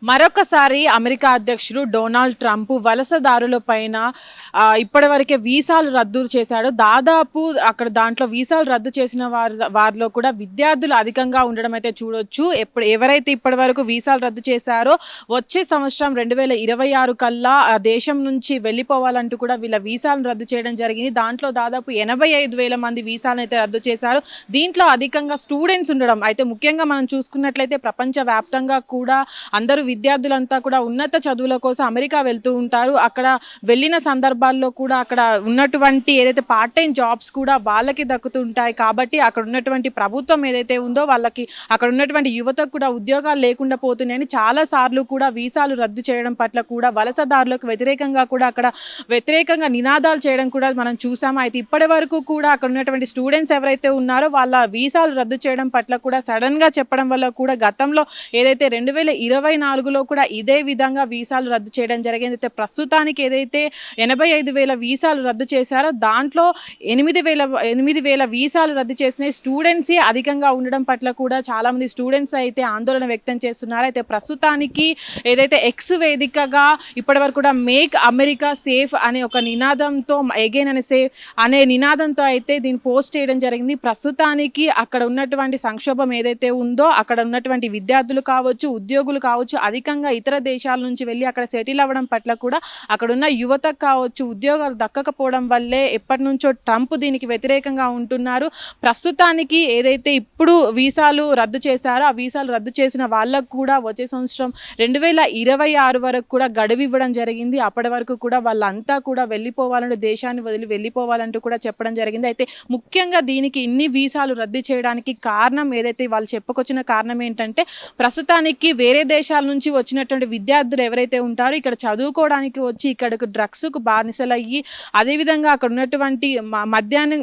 మరొకసారి అమెరికా అధ్యక్షుడు Donald Trump వలసదారుల పైన ఇప్పటివరకే వీసాలు రద్దు చేశాడు. దాదాపు అక్కడ దాంట్లో వీసాలు రద్దు చేసిన వారిలో కూడా విద్యార్థులు అధికంగా ఉండడం అయితే చూడొచ్చు. ఎవరైతే ఇప్పటివరకు వీసాలు రద్దు చేశారో వచ్చే సంవత్సరం 2026 కల్లా దేశం నుంచి వెళ్ళిపోవాలంటూ కూడా వీళ్ళ వీసాలను రద్దు చేయడం జరిగింది. దాంట్లో దాదాపు 85,000 మంది వీసాలను అయితే రద్దు చేశారు. దీంట్లో అధికంగా స్టూడెంట్స్ ఉండడం అయితే ముఖ్యంగా మనం చూసుకున్నట్లయితే ప్రపంచవ్యాప్తంగా కూడా అందరూ విద్యార్థులంతా కూడా ఉన్నత చదువుల కోసం అమెరికా వెళ్తూ ఉంటారు. అక్కడ వెళ్ళిన సందర్భాల్లో కూడా అక్కడ ఉన్నటువంటి ఏదైతే పార్ట్ టైం జాబ్స్ కూడా వాళ్ళకి దక్కుతుంటాయి. కాబట్టి అక్కడ ఉన్నటువంటి ప్రభుత్వం ఏదైతే ఉందో వాళ్ళకి అక్కడ ఉన్నటువంటి యువతకు కూడా ఉద్యోగాలు లేకుండా పోతున్నాయని చాలా సార్లు కూడా వీసాలు రద్దు చేయడం పట్ల కూడా వలసదారులకు వ్యతిరేకంగా కూడా అక్కడ వ్యతిరేకంగా నినాదాలు చేయడం కూడా మనం చూసాము. అయితే ఇప్పటి వరకు కూడా అక్కడ ఉన్నటువంటి స్టూడెంట్స్ ఎవరైతే ఉన్నారో వాళ్ళ వీసాలు రద్దు చేయడం పట్ల కూడా సడన్గా చెప్పడం వల్ల కూడా గతంలో ఏదైతే 2024 కూడా ఇదే విధంగా వీసాలు రద్దు చేయడం జరిగింది. అయితే ప్రస్తుతానికి ఏదైతే 85,000 వీసాలు రద్దు చేశారో దాంట్లో 8,000 వీసాలు రద్దు చేసిన స్టూడెంట్స్ అధికంగా ఉండడం పట్ల కూడా చాలామంది స్టూడెంట్స్ అయితే ఆందోళన వ్యక్తం చేస్తున్నారు. అయితే ప్రస్తుతానికి ఏదైతే ఎక్స్ వేదికగా ఇప్పటివరకు కూడా మేక్ అమెరికా సేఫ్ అనే ఒక నినాదంతో అగైన్ అనే సేఫ్ అనే నినాదంతో అయితే దీన్ని పోస్ట్ చేయడం జరిగింది. ప్రస్తుతానికి అక్కడ ఉన్నటువంటి సంక్షోభం ఏదైతే ఉందో అక్కడ ఉన్నటువంటి విద్యార్థులు కావచ్చు, ఉద్యోగులు కావచ్చు, అధికంగా ఇతర దేశాల నుంచి వెళ్ళి అక్కడ సెటిల్ అవ్వడం పట్ల కూడా అక్కడున్న యువతకు కావచ్చు ఉద్యోగాలు దక్కకపోవడం వల్లే ఎప్పటి నుంచో ట్రంప్ దీనికి వ్యతిరేకంగా ఉంటున్నారు. ప్రస్తుతానికి ఏదైతే ఇప్పుడు వీసాలు రద్దు చేశారో ఆ వీసాలు రద్దు చేసిన వాళ్ళకు కూడా వచ్చే సంవత్సరం 2026 వరకు కూడా గడువు ఇవ్వడం జరిగింది. అప్పటి వరకు కూడా వాళ్ళంతా కూడా వెళ్ళిపోవాలంటూ దేశాన్ని వదిలి వెళ్ళిపోవాలంటూ కూడా చెప్పడం జరిగింది. అయితే ముఖ్యంగా దీనికి ఇన్ని వీసాలు రద్దు చేయడానికి కారణం ఏదైతే వాళ్ళు చెప్పుకొచ్చిన కారణం ఏంటంటే ప్రస్తుతానికి వేరే దేశాల నుంచి వచ్చినటువంటి విద్యార్థులు ఎవరైతే ఉంటారో ఇక్కడ చదువుకోవడానికి వచ్చి ఇక్కడకు డ్రగ్స్కు బానిసలయ్యి అదేవిధంగా అక్కడ ఉన్నటువంటి మధ్యాహ్నం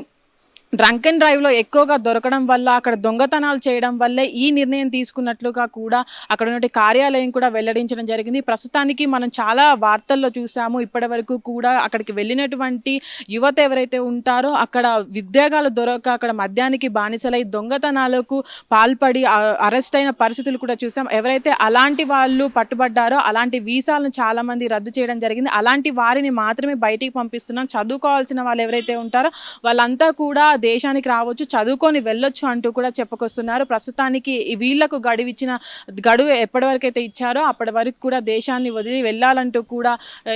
డ్రంక్ అండ్ డ్రైవ్లో ఎక్కువగా దొరకడం వల్ల అక్కడ దొంగతనాలు చేయడం వల్లే ఈ నిర్ణయం తీసుకున్నట్లుగా కూడా అక్కడ ఉన్నటువంటి కార్యాలయం కూడా వెల్లడించడం జరిగింది. ప్రస్తుతానికి మనం చాలా వార్తల్లో చూసాము. ఇప్పటి వరకు కూడా అక్కడికి వెళ్ళినటువంటి యువత ఎవరైతే ఉంటారో అక్కడ ఉద్యోగాలు దొరక అక్కడ మద్యానికి బానిసలై దొంగతనాలకు పాల్పడి అరెస్ట్ అయిన పరిస్థితులు కూడా చూసాం. ఎవరైతే అలాంటి వాళ్ళు పట్టుబడ్డారో అలాంటి వీసాలను చాలామంది రద్దు చేయడం జరిగింది. అలాంటి వారిని మాత్రమే బయటికి పంపిస్తున్నాం. చదువుకోవాల్సిన వాళ్ళు ఎవరైతే ఉంటారో వాళ్ళంతా కూడా దేశానికి రావచ్చు, చదువుకొని వెళ్ళొచ్చు అంటూ కూడా చెప్పుకొస్తున్నారు. ప్రస్తుతానికి వీళ్లకు గడువు ఎప్పటి వరకు అయితే ఇచ్చారో అప్పటి వరకు కూడా దేశాన్ని వదిలి వెళ్ళాలంటూ కూడా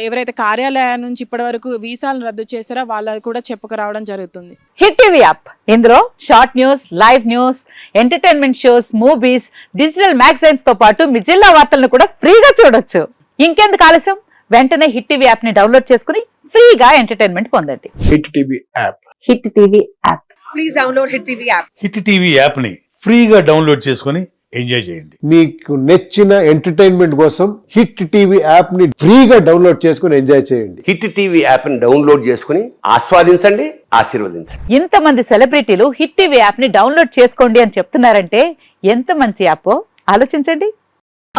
ఎవరైతే కార్యాలయం నుంచి ఇప్పటి వరకు వీసాలను రద్దు చేశారో వాళ్ళకు కూడా చెప్పుకురావడం జరుగుతుంది. హిట్ టీవీ యాప్ ఇందులో short news, live news, entertainment shows, movies, digital magazines తో పాటు మీ జిల్లా వార్తలను కూడా ఫ్రీగా చూడొచ్చు. ఇంకెందుకు ఆలస్యం, వెంటనే హిట్ టీవీ యాప్ ని డౌన్లోడ్ చేసుకుని ఫ్రీగా ఎంటర్టైన్మెంట్ పొందండి. Hit TV app. Hit TV app. Please download hit TV app. Hit TV app ని ఫ్రీగా డౌన్లోడ్ చేసుకుని ఎంజాయ్ చేయండి. మీకు నచ్చిన ఎంటర్టైన్మెంట్ కోసం హిట్ టీవీ యాప్ ని ఫ్రీగా డౌన్లోడ్ చేసుకుని ఎంజాయ్ చేయండి. హిట్ టీవీ యాప్ ని డౌన్లోడ్ చేసుకుని ఆస్వాదించండి, ఆశీర్వదించండి. ఇంతమంది సెలబ్రిటీలు హిట్ టీవీ యాప్ ని డౌన్లోడ్ చేసుకోండి అని చెప్తున్నారంటే ఎంత మంచి యాప్ ఆలోచించండి.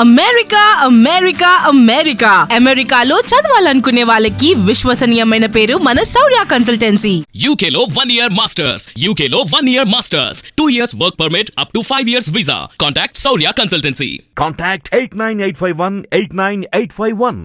అమెరికా అమెరికా అమెరికా అమెరికాలో చదవాలనుకునే వాళ్ళకి విశ్వసనీయమైన పేరు మన శౌర్య కన్సల్టెన్సీ. UK లో 1 year masters, UK లో 1 year masters, 2 years work permit up to 5 years visa. Contact Saurya Consultancy. Contact 89851 89851.